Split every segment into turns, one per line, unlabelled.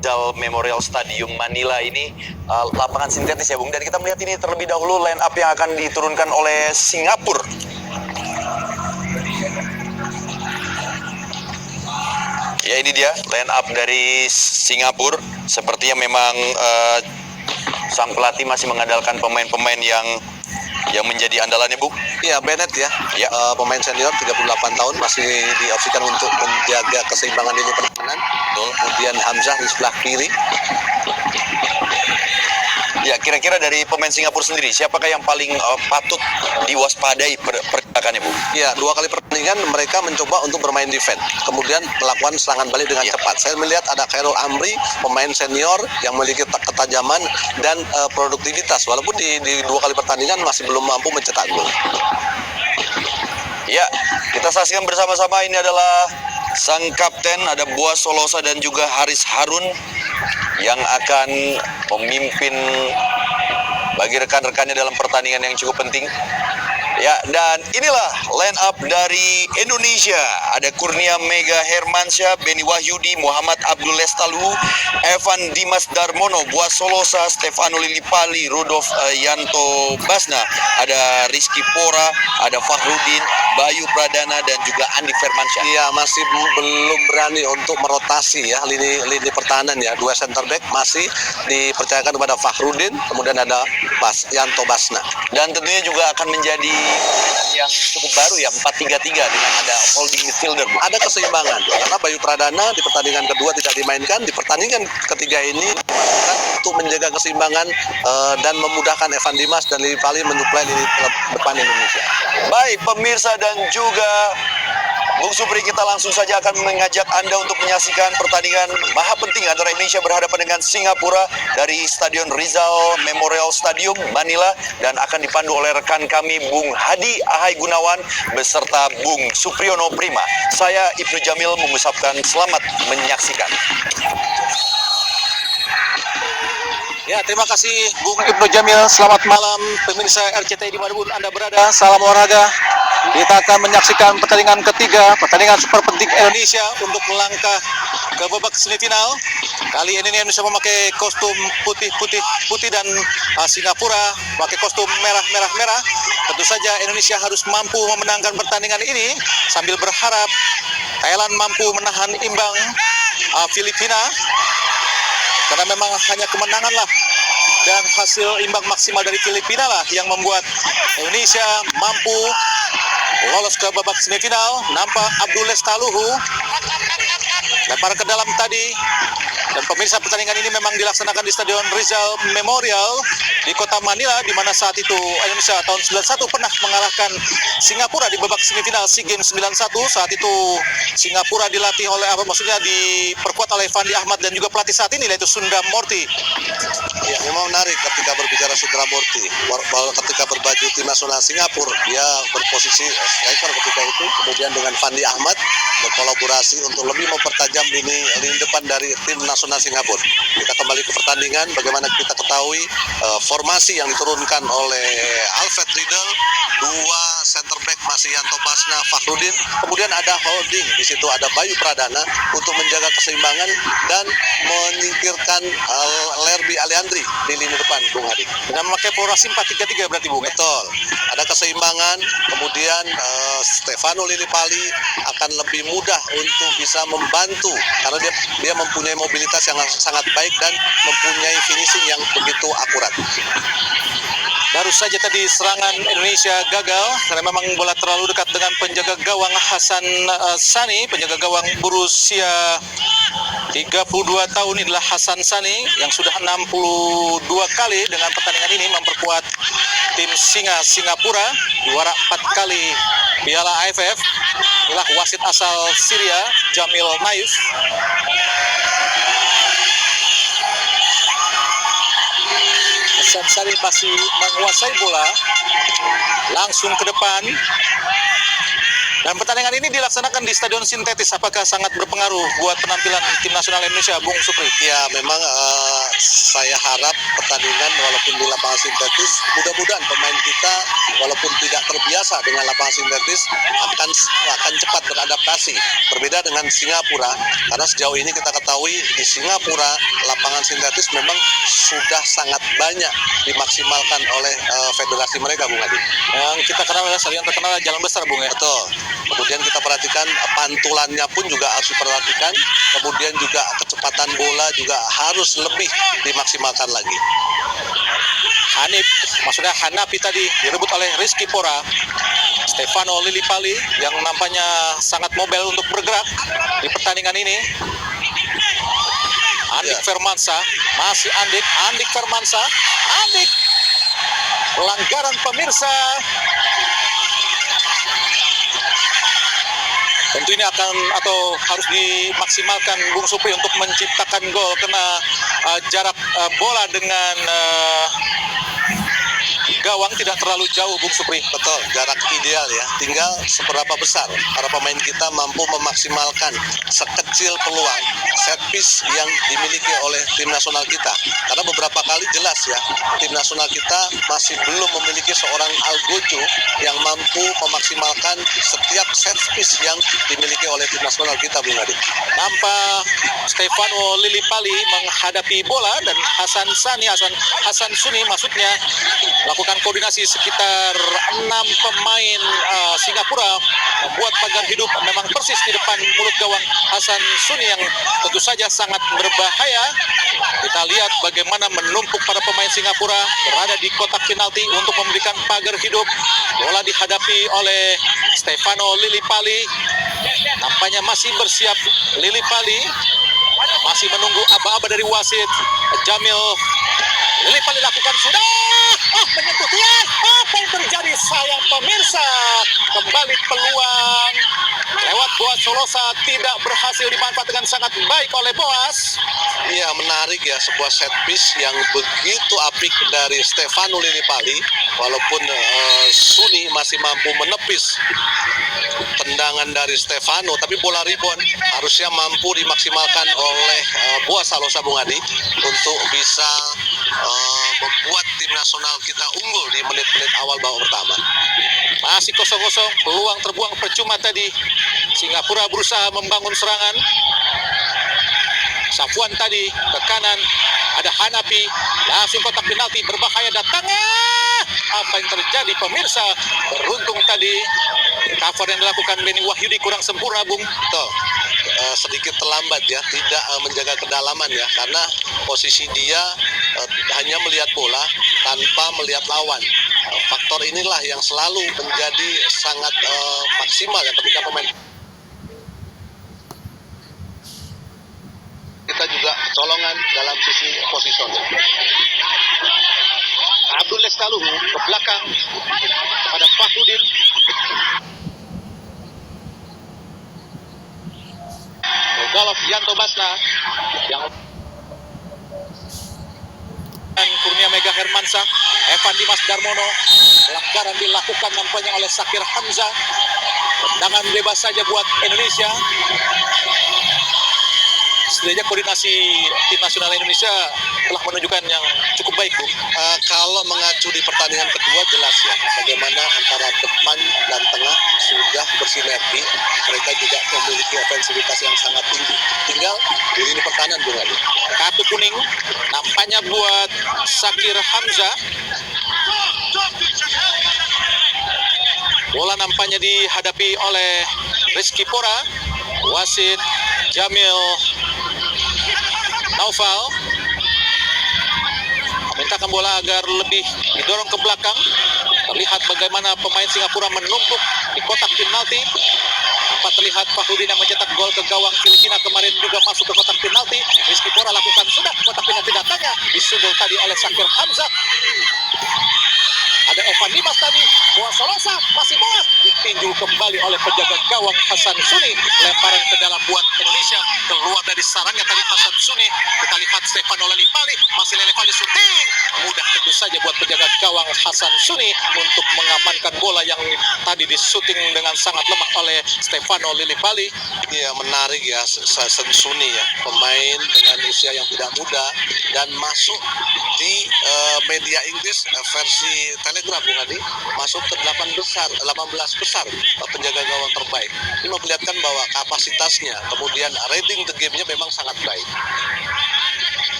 Rizal Memorial Stadium Manila ini lapangan sintetis ya Bung. Dan kita melihat ini terlebih dahulu line up yang akan diturunkan oleh Singapura. Ya, ini dia line up dari Singapura. Sepertinya memang sang pelatih masih mengandalkan pemain-pemain yang menjadi andalannya, Bu.
Iya, Bennett ya. Pemain senior 38 tahun masih diopsikan untuk menjaga keseimbangan lini pertahanan. Kemudian Hamzah di sebelah kiri.
Ya, kira-kira dari pemain Singapura sendiri, siapakah yang paling patut diwaspadai pergerakannya, Bu?
Ya, 2 kali pertandingan mereka mencoba untuk bermain defense, kemudian melakukan serangan balik dengan cepat. Saya melihat ada Khairul Amri, pemain senior yang memiliki ketajaman dan produktivitas, walaupun di 2 kali pertandingan masih belum mampu mencetak gol.
Ya, kita saksikan bersama-sama, ini adalah sang kapten, ada Boaz Solosa dan juga Haris Harun yang akan memimpin bagi rekan-rekannya dalam pertandingan yang cukup penting. Ya, dan inilah line up dari Indonesia. Ada Kurnia Mega Hermansyah, Beni Wahyudi, Muhammad Abdul Lestalu, Evan Dimas Darmono, Boaz Solosa, Stefano Lillipali, Rudolf Yanto Basna, ada Rizky Pora, ada Fahrudin, Bayu Pradana, dan juga Andi Firmansyah.
Iya, masih belum berani untuk merotasi ya lini pertahanan ya. 2 center back masih dipercayakan kepada Fahrudin, kemudian ada Yanto Basna.
Dan tentunya juga akan menjadi yang cukup baru ya, 4-3-3 dengan ada holding midfielder, Bu.
Ada keseimbangan karena Bayu Pradana di pertandingan kedua tidak dimainkan, di pertandingan ketiga ini untuk menjaga keseimbangan dan memudahkan Evan Dimas dan Lillipali menyuplai lini depan Indonesia.
Baik pemirsa dan juga Bung Supri, kita langsung saja akan mengajak Anda untuk menyaksikan pertandingan maha penting antara Indonesia berhadapan dengan Singapura dari Stadion Rizal Memorial Stadium Manila, dan akan dipandu oleh rekan kami Bung Hadi Ahai Gunawan beserta Bung Supriyono Prima. Saya Ibnu Jamil mengucapkan selamat menyaksikan.
Ya, terima kasih Bung Ibnu Jamil. Selamat malam pemirsa RCTI dimanapun Anda berada. Salam olahraga. Kita akan menyaksikan pertandingan ketiga, pertandingan super penting Indonesia untuk melangkah ke babak semifinal. Kali ini Indonesia memakai kostum putih dan Singapura pakai kostum merah. Tentu saja Indonesia harus mampu memenangkan pertandingan ini sambil berharap Thailand mampu menahan imbang Filipina. Karena memang hanya kemenangan lah dan hasil imbang maksimal dari Filipina lah yang membuat Indonesia mampu lolos ke babak semifinal. Nampak Abdul Lestaluhu lempar ke dalam tadi. Dan pemirsa, pertandingan ini memang dilaksanakan di Stadion Rizal Memorial di kota Manila, di mana saat itu Indonesia tahun 91 pernah mengalahkan Singapura di babak semifinal SEA Games 91. Saat itu Singapura dilatih oleh diperkuat oleh Fandi Ahmad dan juga pelatih saat ini yaitu Sundram Morty.
Ya, memang menarik ketika berbicara Sundram Morty. Ketika berbaju tim nasional Singapura, dia berposisi striker ketika itu, kemudian dengan Fandi Ahmad berkolaborasi untuk lebih mempertajam lini depan dari tim nasional Singapura. Kita kembali ke pertandingan. Bagaimana kita ketahui formasi yang diturunkan oleh Alfred Riedel, 2 center back masih Yanto Basna, Fahrudin, kemudian ada holding di situ, ada Bayu Pradana untuk menjaga keseimbangan dan menyingkirkan Lerby Aliandri di lini depan, Bung Hadi.
Dengan memakai formasi 4-3-3 berarti, Bung.
Betul. Ada keseimbangan, kemudian Stefano Lillipali akan lebih mudah untuk bisa membantu karena dia mempunyai mobilitas yang sangat baik dan mempunyai finishing yang begitu akurat.
Baru saja tadi serangan Indonesia gagal karena memang bola terlalu dekat dengan penjaga gawang Hasan Sani. Penjaga gawang berusia 32 tahun inilah Hasan Sani yang sudah 62 kali dengan pertandingan ini memperkuat tim Singapura, juara 4 kali Piala AFF. Inilah wasit asal Syria, Jamil Naif. Hasan Sani masih menguasai bola, langsung ke depan. Dan pertandingan ini dilaksanakan di stadion sintetis. Apakah sangat berpengaruh buat penampilan tim nasional Indonesia, Bung Supri?
Ya, memang saya harap pertandingan walaupun di lapangan sintetis, mudah-mudahan pemain kita walaupun tidak terbiasa dengan lapangan sintetis akan cepat beradaptasi. Berbeda dengan Singapura, karena sejauh ini kita ketahui di Singapura lapangan sintetis memang sudah sangat banyak dimaksimalkan oleh federasi mereka, Bung Adi.
Yang kita kenal adalah yang terkenal Jalan Besar, Bung ya.
Betul. Kemudian kita perhatikan pantulannya pun juga harus diperhatikan. Kemudian juga kecepatan bola juga harus lebih dimaksimalkan lagi.
Maksudnya Hanapi tadi direbut oleh Rizky Pora. Stefano Lillipali yang nampaknya sangat mobile untuk bergerak di pertandingan ini. Andik Firmansyah, masih Andik Firmansyah. Andik, pelanggaran pemirsa. Tentu ini akan atau harus dimaksimalkan Bung Supri untuk menciptakan gol karena jarak bola dengan gawang tidak terlalu jauh, Bung Supri.
Betul, jarak ideal ya. Tinggal seberapa besar para pemain kita mampu memaksimalkan sekecil peluang set piece yang dimiliki oleh tim nasional kita. Karena beberapa kali jelas ya, tim nasional kita masih belum memiliki seorang Algojo yang mampu memaksimalkan setiap set piece yang dimiliki oleh tim nasional kita, Bung Adi.
Nampak Stefano Lillipali menghadapi bola dan Hasan Suni maksudnya melakukan koordinasi sekitar 6 pemain Singapura membuat pagar hidup memang persis di depan mulut gawang Hasan Suni yang tentu saja sangat berbahaya. Kita lihat bagaimana menumpuk para pemain Singapura berada di kotak penalti untuk memberikan pagar hidup. Bola dihadapi oleh Stefano Lillipali. Nampaknya masih bersiap Lillipali. Masih menunggu aba-aba dari wasit Jamil. Lillipali lakukan sudah. Menyentuh tiang. Apa yang terjadi sayang pemirsa? Kembali peluang lewat Boas Solosa tidak berhasil dimanfaatkan sangat baik oleh Boas.
Iya, menarik ya, sebuah set piece yang begitu apik dari Stefano Lillipali. Walaupun Suni masih mampu menepis tendangan dari Stefano, tapi bola rebound harusnya mampu dimaksimalkan oleh Boas Solosa, Bung Adi, untuk bisa membuat tim nasional kita unggul di menit-menit awal babak pertama.
Masih kosong-kosong, peluang terbuang percuma tadi. Singapura berusaha membangun serangan. Safwan tadi ke kanan, ada Hanapi, langsung kotak penalti, berbahaya datangnya. Apa yang terjadi pemirsa? Beruntung tadi cover yang dilakukan Beni Wahyudi kurang sempurna, Bung.
Betul. Sedikit terlambat ya, tidak menjaga kedalaman ya, karena posisi dia hanya melihat bola tanpa melihat lawan. Faktor inilah yang selalu menjadi sangat maksimal ya ketika pemain kita juga colongan dalam sisi positioning.
Abdul Lestaluhu ke belakang kepada Fahrudin. Golov Yanto Basna yang Kurnia Mega Hermansyah, Evan Dimas Darmono. Pelanggaran dilakukan nampaknya oleh Sakir Hamzah. Tendangan bebas saja buat Indonesia. Setidaknya koordinasi tim nasional Indonesia telah menunjukkan yang cukup baik, Bu.
Kalau mengacu di pertandingan kedua jelas ya, bagaimana antara depan dan tengah sudah bersinergi. Mereka juga memiliki ofensivitas yang sangat tinggi. Tinggal di lini pertahanan, Bung Adi.
Kartu kuning nampaknya buat Sakir Hamzah. Bola nampaknya dihadapi oleh Rizky Pora. Wasit Jamil Naufal memintakan bola agar lebih didorong ke belakang. Terlihat bagaimana pemain Singapura menumpuk di kotak penalti. Tanpa terlihat Fahrudin yang mencetak gol ke gawang Filipina kemarin juga masuk ke kotak penalti. Rizky Pora lakukan sudah kotak penalti datangnya, disundul tadi oleh Sakir Hamzah. Ada Evan Dimas tadi, Boas Solosa, masih Boas, ditinju kembali oleh penjaga gawang Hasan Suni. Lemparan ke dalam buat Indonesia, keluar dari sarangnya tadi Hasan Suni. Kita lihat Stefano Lillipali, masih Lillipali syuting. Mudah tentu saja buat penjaga gawang Hasan Suni untuk mengamankan bola yang tadi disuting dengan sangat lemah oleh Stefano Lillipali.
Iya, menarik ya Hasan Suni ya, pemain dengan usia yang tidak muda dan masuk di media Inggris versi Telegraph Bung Adi, masuk ke 18 besar penjaga gawang terbaik. Ini memperlihatkan bahwa kapasitasnya, kemudian rating the game-nya memang sangat baik.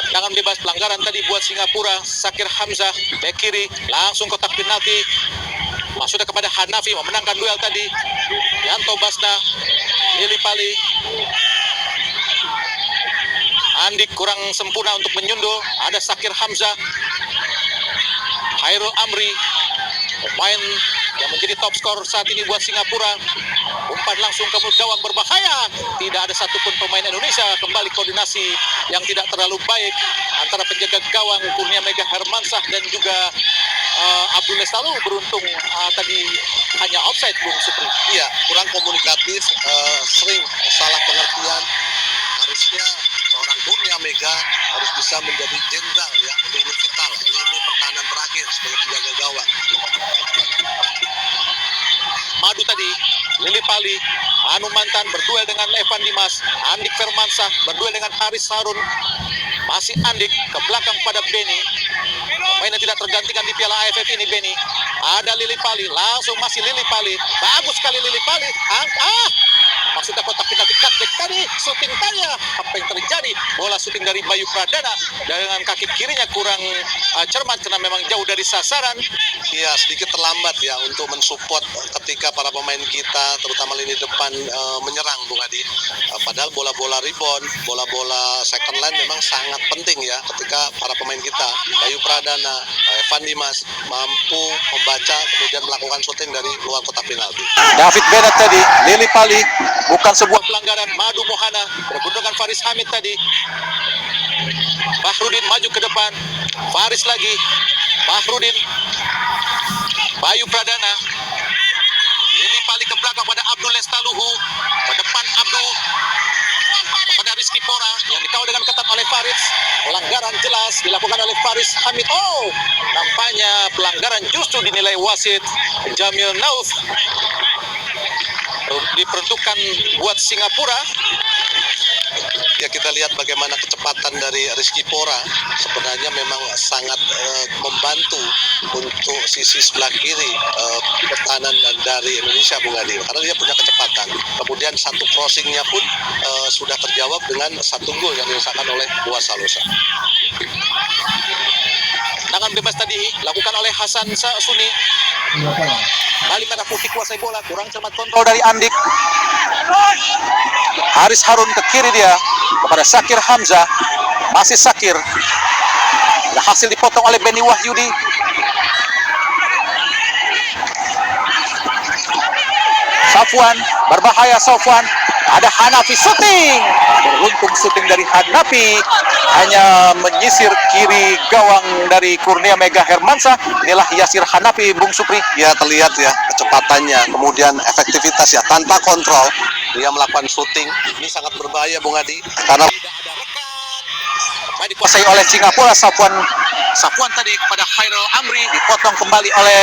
Tendangan bebas pelanggaran tadi buat Singapura. Sakir Hamzah bek kiri langsung kotak penalti. Masuknya kepada Hanafi memenangkan duel tadi. Yanto Basna, Lillipali. Andik kurang sempurna untuk menyundul. Ada Sakir Hamzah, Hairul Amri, pemain yang menjadi top skor saat ini buat Singapura. Umpan langsung ke gawang berbahaya. Tidak ada satupun pemain Indonesia. Kembali koordinasi yang tidak terlalu baik antara penjaga gawang Kurnia Mega Hermansyah dan juga Abdul Lestalu. Beruntung tadi hanya offside Bung Supri.
Iya, kurang komunikatif, sering salah pengertian. Harusnya seorang Kurnia Mega harus bisa menjadi jenderal ya, lini vital, lini pertahanan terakhir sebagai penjaga gawang.
Madu tadi, Lillipali, Anu Mantan berduel dengan Evan Dimas, Andik Firmansyah berduel dengan Haris Harun, masih Andik ke belakang pada Beni. Pemain yang tidak tergantikan di Piala AFF ini Beni. Ada Lillipali, langsung masih Lillipali, bagus sekali Lillipali. Maksudnya kotak penalti cutback tadi, syuting tanya. Apa yang terjadi? Bola syuting dari Bayu Pradana dengan kaki kirinya kurang cermat karena memang jauh dari sasaran.
Iya, sedikit terlambat ya untuk mensupport ketika para pemain kita, terutama lini depan menyerang Bung Adi. Padahal bola-bola rebound, bola-bola second line memang sangat penting ya ketika para pemain kita, Bayu Pradana, Evan Dimas mampu membaca kemudian melakukan syuting dari luar kotak penalti.
David Bennett tadi, Lillipali, bukan sebuah pelanggaran. Madu Mohana berbenturan Faris Hamid tadi. Fahrudin maju ke depan, Faris lagi, Fahrudin, Bayu Pradana, Lillipali ke belakang pada Abdul Lestaluhu, ke depan Abdul, pada Rizky Pora yang dikawal dengan ketat oleh Faris. Pelanggaran jelas dilakukan oleh Faris Hamid. Nampaknya pelanggaran justru dinilai wasit Jamil Nauf. Diperuntukkan buat Singapura.
Ya, kita lihat bagaimana kecepatan dari Rizky Pora sebenarnya memang sangat membantu untuk sisi sebelah kiri pertahanan dari Indonesia Bung Adi, karena dia punya kecepatan. Kemudian satu crossingnya pun sudah terjawab dengan satu gol yang dirasakan oleh Buas Salosa.
Tendangan bebas tadi dilakukan oleh Hasan Suni. Bali merah putih kuasai bola, kurang cermat kontrol dari Andik. Haris Harun ke kiri dia kepada Sakir Hamzah, masih Sakir. Hasil dipotong oleh Beni Wahyudi. Safwan, berbahaya Safwan. Ada Hanafi syuting. Beruntung syuting dari Hanafi hanya menyisir kiri gawang dari Kurnia Mega Hermansyah. Inilah Yasir Hanafi, Bung Supri.
Ya, terlihat ya kecepatannya, kemudian efektivitas ya, tanpa kontrol dia melakukan syuting. Ini sangat berbahaya Bung Adi, karena
Tidak ada rekan. Dikuasai oleh Singapura. Safwan tadi kepada Hairul Amri, dipotong kembali oleh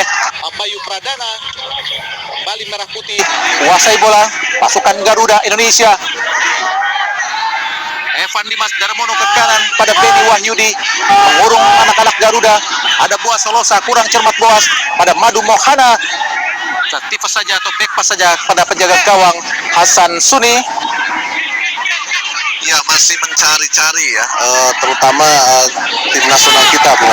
Bayu Pradana. Bali merah putih kuasai bola, pasukan Garuda Indonesia. Evan Dimas Darmono ke kanan pada Beni Wahyudi, mengurung anak-anak Garuda. Ada Buas Solosa, kurang cermat Boas pada Madu Mohana. Tifas saja atau back pass saja pada penjaga gawang Hasan Suni.
ya masih mencari-cari ya, terutama tim nasional kita Bung Adi.